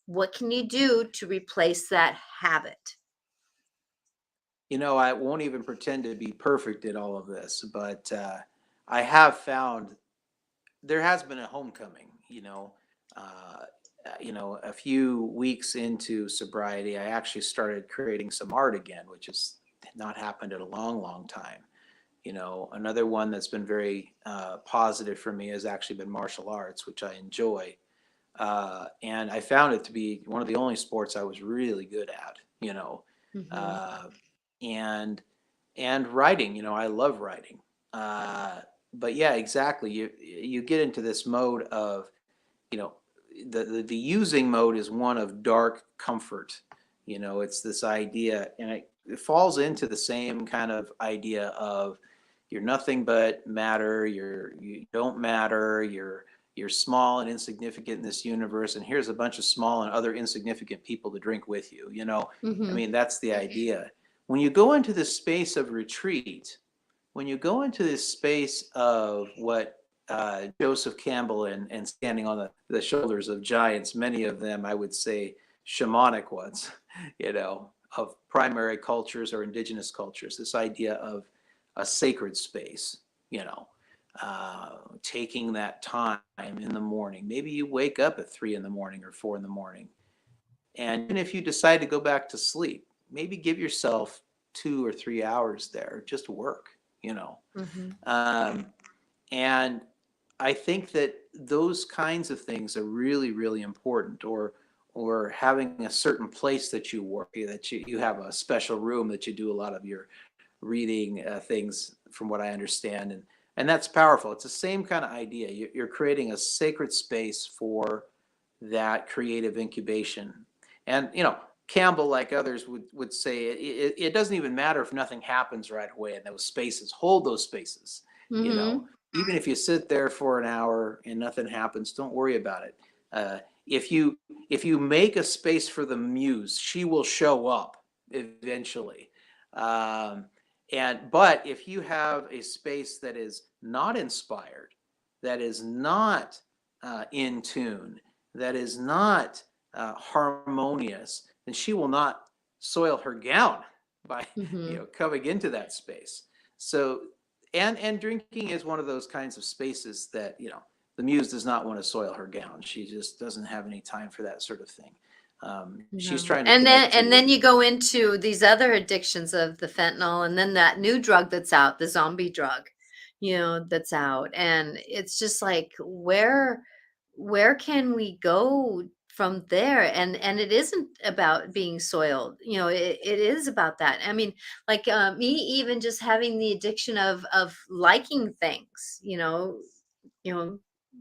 What can you do to replace that habit?
I won't even pretend to be perfect at all of this, but I have found there has been a homecoming. A few weeks into sobriety, I actually started creating some art again, which has not happened in a long, long time. Another one that's been very positive for me has actually been martial arts, which I enjoy. And I found it to be one of the only sports I was really good at,
Mm-hmm.
uh, and writing, I love writing. But yeah, exactly. You get into this mode of, you know, the using mode is one of dark comfort. It's this idea, and it falls into the same kind of idea of you're nothing but matter. You don't matter. You're small and insignificant in this universe, and here's a bunch of small and other insignificant people to drink with you. I
Mm-hmm.
mean, that's the idea. When you go into this space of retreat, when you go into this space of what Joseph Campbell and standing on the shoulders of giants, many of them, I would say, shamanic ones, of primary cultures or indigenous cultures, this idea of a sacred space, taking that time in the morning. Maybe you wake up at 3 in the morning or 4 in the morning. And even if you decide to go back to sleep, maybe give yourself 2 or 3 hours there, just work,
Mm-hmm.
Um, and I think that those kinds of things are really, really important. Or having a certain place that you work, that you have a special room that you do a lot of your reading things, from what I understand, and that's powerful. It's the same kind of idea. You're creating a sacred space for that creative incubation, and Campbell, like others, would say it doesn't even matter if nothing happens right away in those spaces. Hold those spaces.
Mm-hmm.
Even if you sit there for an hour and nothing happens, don't worry about it. If you make a space for the muse, she will show up eventually. But if you have a space that is not inspired, that is not in tune, that is not harmonious, then she will not soil her gown by
Mm-hmm.
coming into that space. So and drinking is one of those kinds of spaces that the muse does not want to soil her gown. She just doesn't have any time for that sort of thing. She's
No.
trying to
And then
connect to
you go into these other addictions of the fentanyl, and then that new drug that's out, the zombie drug, that's out. And it's just like, where can we go from there? And it isn't about being soiled, it is about that. I mean, like, me even just having the addiction of liking things, you know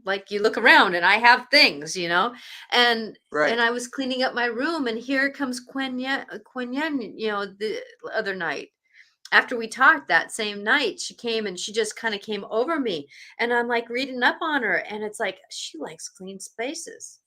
like, you look around and I have things, and
Right.
I was cleaning up my room, and here comes Quenya, the other night. After we talked that same night, she came and she just kind of came over me, and I'm like reading up on her, and it's like she likes clean spaces.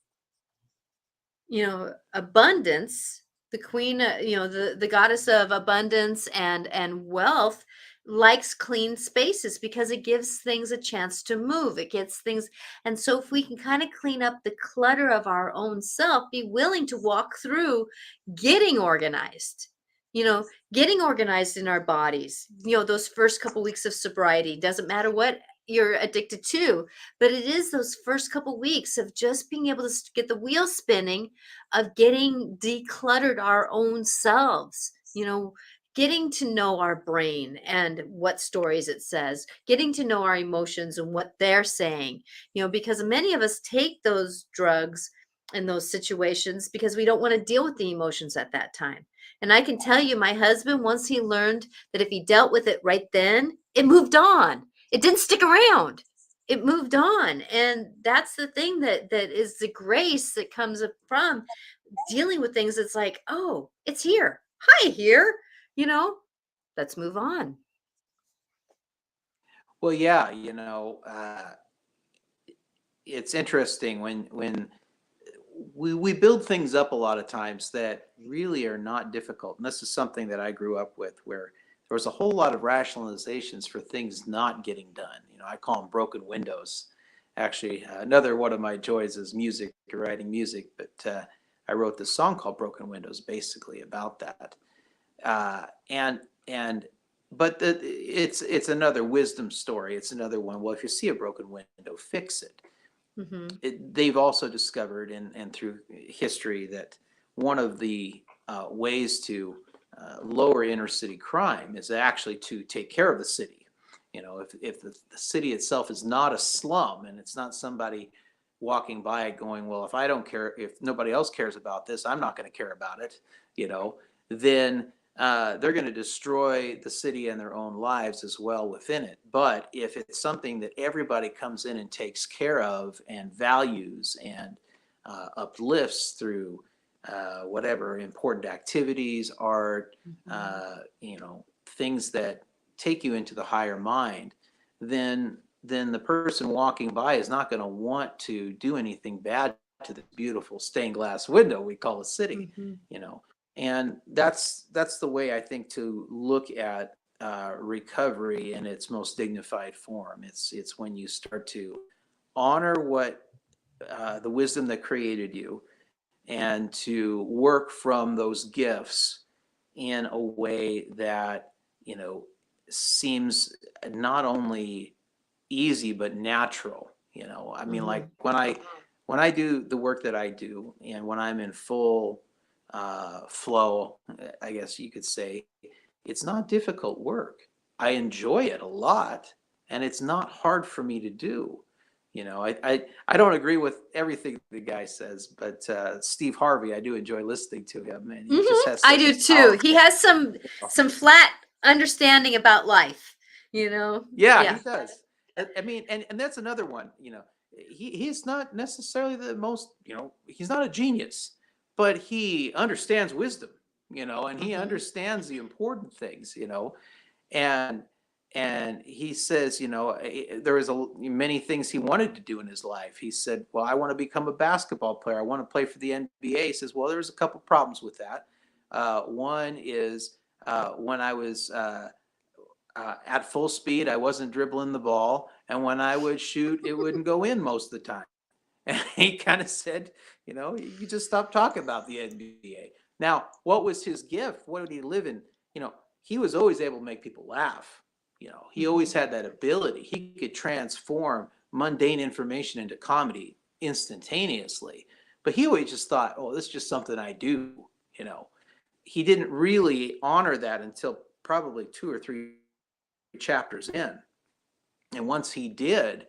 Abundance, the queen, the goddess of abundance and wealth, likes clean spaces because it gives things a chance to move. It gets things. And so if we can kind of clean up the clutter of our own self, be willing to walk through getting organized, getting organized in our bodies, those first couple weeks of sobriety. Doesn't matter what you're addicted to, but it is those first couple weeks of just being able to get the wheel spinning, of getting decluttered our own selves, getting to know our brain and what stories it says, getting to know our emotions and what they're saying, because many of us take those drugs in those situations because we don't want to deal with the emotions at that time. And I can tell you, my husband, once he learned that if he dealt with it right then, it moved on. It didn't stick around. It moved on. And that's the thing that is the grace that comes from dealing with things. It's like, oh, it's here. Hi, here. You know, let's move on.
Well, yeah, it's interesting when we build things up a lot of times that really are not difficult. And this is something that I grew up with, where there was a whole lot of rationalizations for things not getting done. I call them broken windows. Actually, another one of my joys is music, writing music. But I wrote this song called "Broken Windows," basically about that. And but it's another wisdom story. It's another one. Well, if you see a broken window, fix it. They've also discovered, and through history, that one of the ways to lower inner city crime is actually to take care of the city. If the city itself is not a slum, and it's not somebody walking by it going, well, if I don't care, if nobody else cares about this, I'm not going to care about it, then they're going to destroy the city and their own lives as well within it. But if it's something that everybody comes in and takes care of and values and uplifts through whatever important activities, art, things that take you into the higher mind, then the person walking by is not going to want to do anything bad to the beautiful stained glass window we call a city. And that's the way I think to look at recovery in its most dignified form. It's when you start to honor what the wisdom that created you, and to work from those gifts in a way that seems not only easy but natural. I mean, like when I do the work that I do, and when I'm in full flow, I guess you could say, it's not difficult work. I enjoy it a lot, and it's not hard for me to do. I don't agree with everything the guy says, but Steve Harvey, I do enjoy listening to him, and he just has
I
such
do
a
too. He
powerful.
has some flat understanding about life,
Yeah,
Yeah.
he does. I mean, and that's another one. He's not necessarily the most. He's not a genius, but he understands wisdom. And he understands the important things. And he says, there was many things he wanted to do in his life. He said, well, I want to become a basketball player. I want to play for the NBA. He says, well, there's a couple problems with that. One is when I was at full speed, I wasn't dribbling the ball. And when I would shoot, it wouldn't go in most of the time. And he kind of said, you just stop talking about the NBA. Now, what was his gift? What did he live in? He was always able to make people laugh. He always had that ability. He could transform mundane information into comedy instantaneously. But he always just thought, oh, this is just something I do. He didn't really honor that until probably 2 or 3 chapters in. And once he did,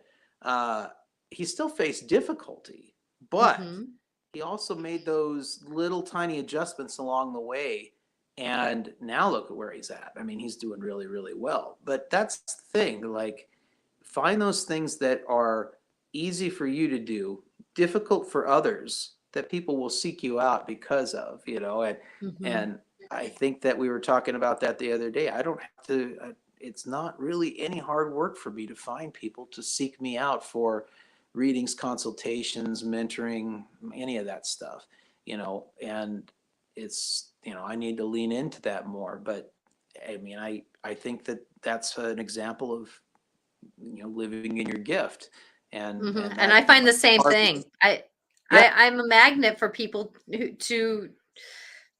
he still faced difficulty, but
Mm-hmm.
he also made those little tiny adjustments along the way. And now look at where he's at. I mean, he's doing really, really well. But that's the thing. Like, find those things that are easy for you to do, difficult for others, that people will seek you out because of,
Mm-hmm.
and I think that we were talking about that the other day. I don't have to, it's not really any hard work for me to find people to seek me out for readings, consultations, mentoring, any of that stuff, and it's, I need to lean into that more. But I mean, I think that that's an example of, living in your gift, and
Mm-hmm.
and
And
that,
I find the same
hard.
thing.
Yeah.
I'm a magnet for people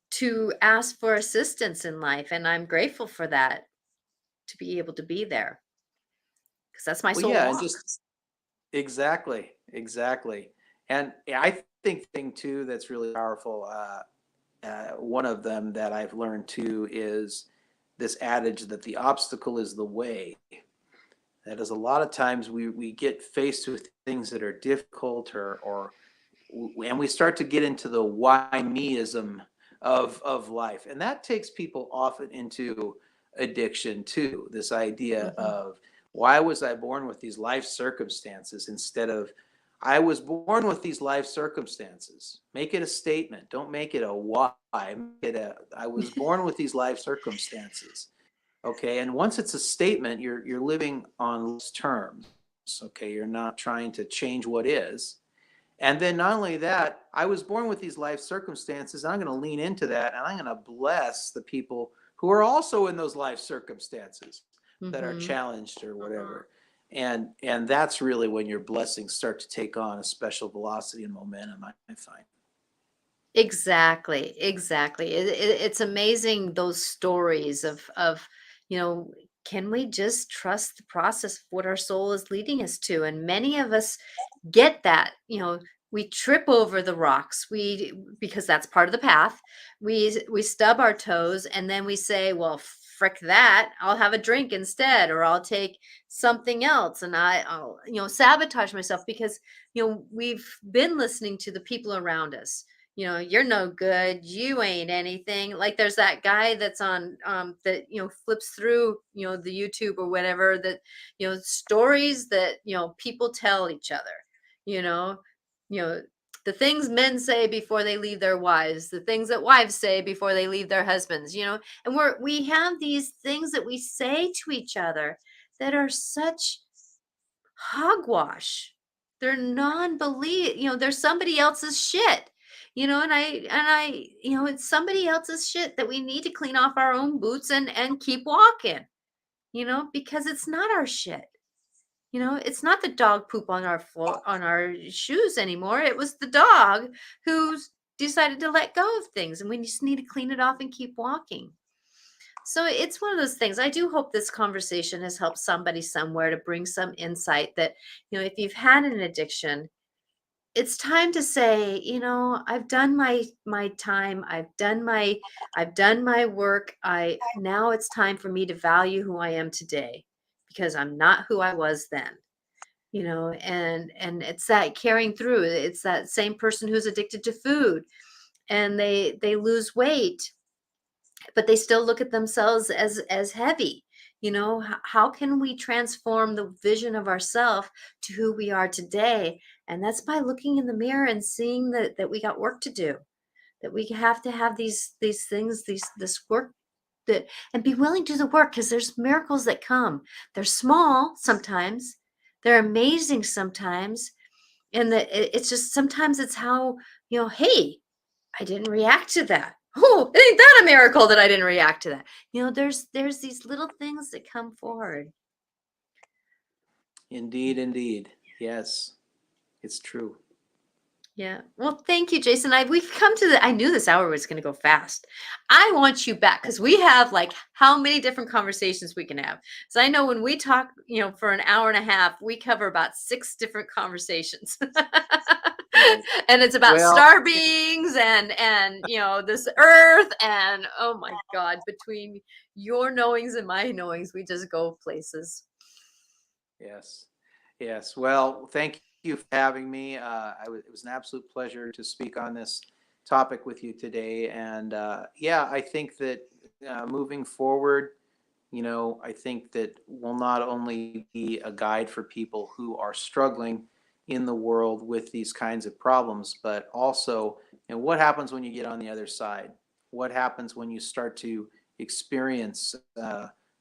to ask for assistance in life, and I'm grateful for that, to be able to be there, because that's my
Well,
soul
yeah, and
walk.
just exactly. And I think thing too that's really powerful. One of them that I've learned too is this adage that the obstacle is the way. That is, a lot of times we get faced with things that are difficult, or and we start to get into the why meism of life, and that takes people often into addiction too. This idea
Mm-hmm.
of, why was I born with these life circumstances, instead of, I was born with these life circumstances. Make it a statement. Don't make it a why. Make it a, I was born with these life circumstances. Okay, and once it's a statement, you're living on terms. Okay, you're not trying to change what is. And then not only that, I was born with these life circumstances. I'm going to lean into that, and I'm going to bless the people who are also in those life circumstances that are
Mm-hmm.
challenged or whatever. And that's really when your blessings start to take on a special velocity and momentum, I find.
Exactly, exactly. It's amazing, those stories of, you know, can we just trust the process of what our soul is leading us to? And many of us get that, we trip over the rocks. Because that's part of the path. We stub our toes, and then we say, well, frick that. I'll have a drink instead, or I'll take something else, and I'll, sabotage myself, because, we've been listening to the people around us. You're no good, you ain't anything. Like, there's that guy that's on, that, flips through, the YouTube or whatever, that, stories that, people tell each other, you know you know the things men say before they leave their wives, the things that wives say before they leave their husbands, and we have these things that we say to each other that are such hogwash. They're non-belief, they're somebody else's shit. It's somebody else's shit that we need to clean off our own boots and keep walking, because it's not our shit. It's not the dog poop on our floor, on our shoes anymore. It was the dog who's decided to let go of things, and we just need to clean it off and keep walking. So it's one of those things. I do hope this conversation has helped somebody somewhere to bring some insight that, if you've had an addiction, it's time to say, I've done my time. I've done my work. Now it's time for me to value who I am today, because I'm not who I was then. And it's that carrying through. It's that same person who's addicted to food, and they lose weight, but they still look at themselves as heavy. How can we transform the vision of ourselves to who we are today? And that's by looking in the mirror and seeing that we got work to do, that we have to have these things, this work, that, and be willing to do the work, because there's miracles that come. They're small sometimes, they're amazing sometimes, and it's just, sometimes it's how, hey, I didn't react to that. Oh, ain't that a miracle that I didn't react to that? There's these little things that come forward.
Indeed. Yes, it's true.
Yeah. Well, thank you, Jason. We've come to I knew this hour was going to go fast. I want you back, because we have, like, how many different conversations we can have. So I know when we talk, for an hour and a half, we cover about 6 different conversations.
Right.
And it's about
Well,
star beings and this earth, and oh my God, between your knowings and my knowings, we just go places.
yes. Yes. Well, thank you for having me. It was an absolute pleasure to speak on this topic with you today. And yeah, I think that moving forward, I think that will not only be a guide for people who are struggling in the world with these kinds of problems, but also, what happens when you get on the other side? What happens when you start to experience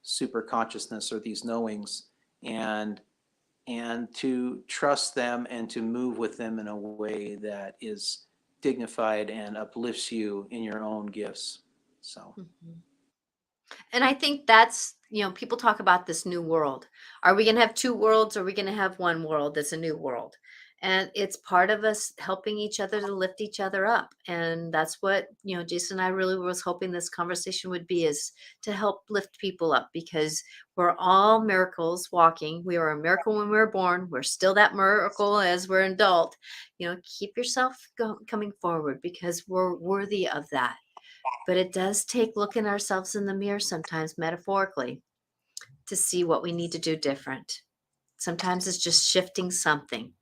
super consciousness or these knowings, and to trust them and to move with them in a way that is dignified and uplifts you in your own gifts. So.
Mhm. And I think that's, people talk about this new world. Are we going to have two worlds? Or are we going to have one world that's a new world? And it's part of us helping each other to lift each other up. And that's what, Jason and I really was hoping this conversation would be, is to help lift people up, because we're all miracles walking. We were a miracle when we were born. We're still that miracle as we're an adult. Keep yourself coming forward, because we're worthy of that. But it does take looking ourselves in the mirror sometimes, metaphorically, to see what we need to do different. Sometimes it's just shifting something.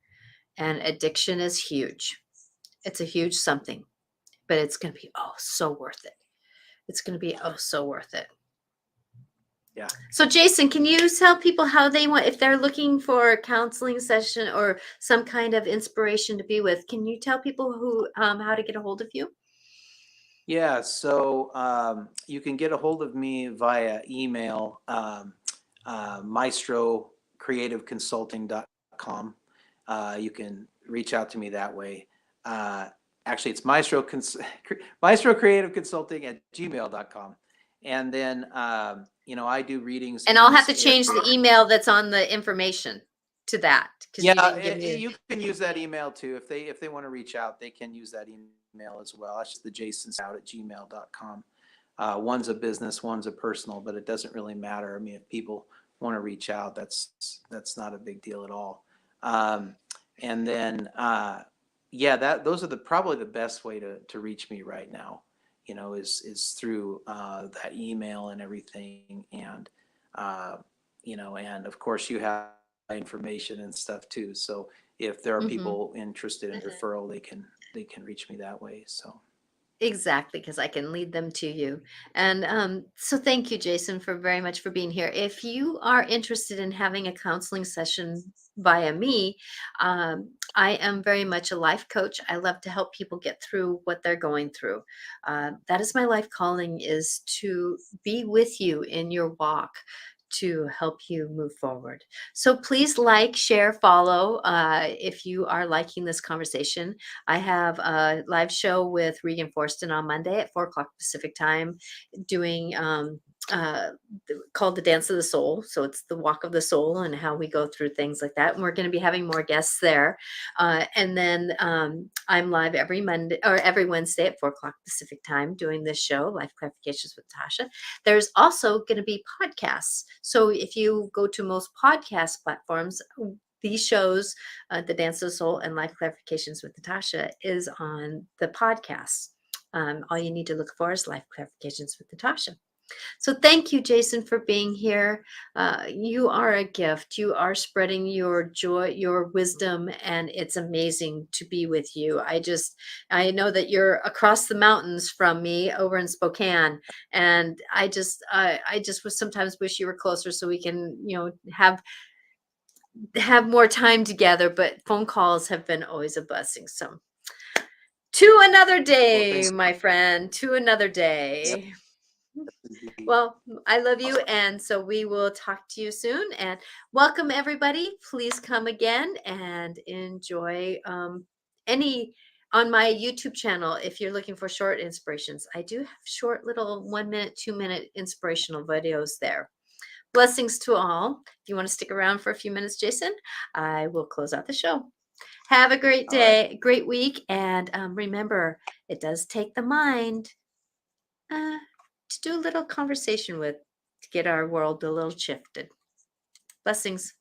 And addiction is huge. It's a huge something, but it's going to be so worth it. It's going to be so worth it.
Yeah.
So Jason, can you tell people how they want, if they're looking for a counseling session or some kind of inspiration to be with, can you tell people who how to get a hold of you?
Yeah, so you can get a hold of me via email, maestrocreativeconsulting.com. You can reach out to me that way. Actually, it's maestrocreativeconsulting@gmail.com. And then, I do readings.
And I'll have to change the email that's on the information to that, because you didn't give me.
You can use that email too. If they want to reach out, they can use that email as well. That's just the jasonstout@gmail.com. One's a business, one's a personal, but it doesn't really matter. I mean, if people want to reach out, that's not a big deal at all. And then, those are probably the best way to reach me right now. Is through that email and everything, and and of course you have information and stuff too. So if there are people interested in referral, they can reach me that way. So.
Exactly, because I can lead them to you. And so thank you, Jason, for very much for being here. If you are interested in having a counseling session via me, I am very much a life coach. I love to help people get through what they're going through. That is my life calling, is to be with you in your walk, to help you move forward. So please like, share, follow if you are liking this conversation. I have a live show with Regan Forston on Monday at 4:00 Pacific time, doing called the Dance of the Soul. So it's the walk of the soul and how we go through things like that. And we're going to be having more guests there. And then I'm live every Monday or every Wednesday at 4:00 Pacific time doing this show, Life Clarifications with Natasha. There's also going to be podcasts. So if you go to most podcast platforms, these shows, The Dance of the Soul and Life Clarifications with Natasha, is on the podcast. All you need to look for is Life Clarifications with Natasha. So thank you, Jason, for being here. You are a gift. You are spreading your joy, your wisdom, and it's amazing to be with you. I know that you're across the mountains from me over in Spokane, and I just would sometimes wish you were closer so we can, have more time together. But phone calls have been always a blessing. So to another day, my friend, to another day. Well, I love you. And so we will talk to you soon. And welcome, everybody. Please come again and enjoy any on my YouTube channel. If you're looking for short inspirations, I do have short little 1 minute, 2 minute inspirational videos there. Blessings to all. If you want to stick around for a few minutes, Jason, I will close out the show. Have a great day, great week. And remember, it does take the mind to do a little conversation with, to get our world a little shifted. Blessings.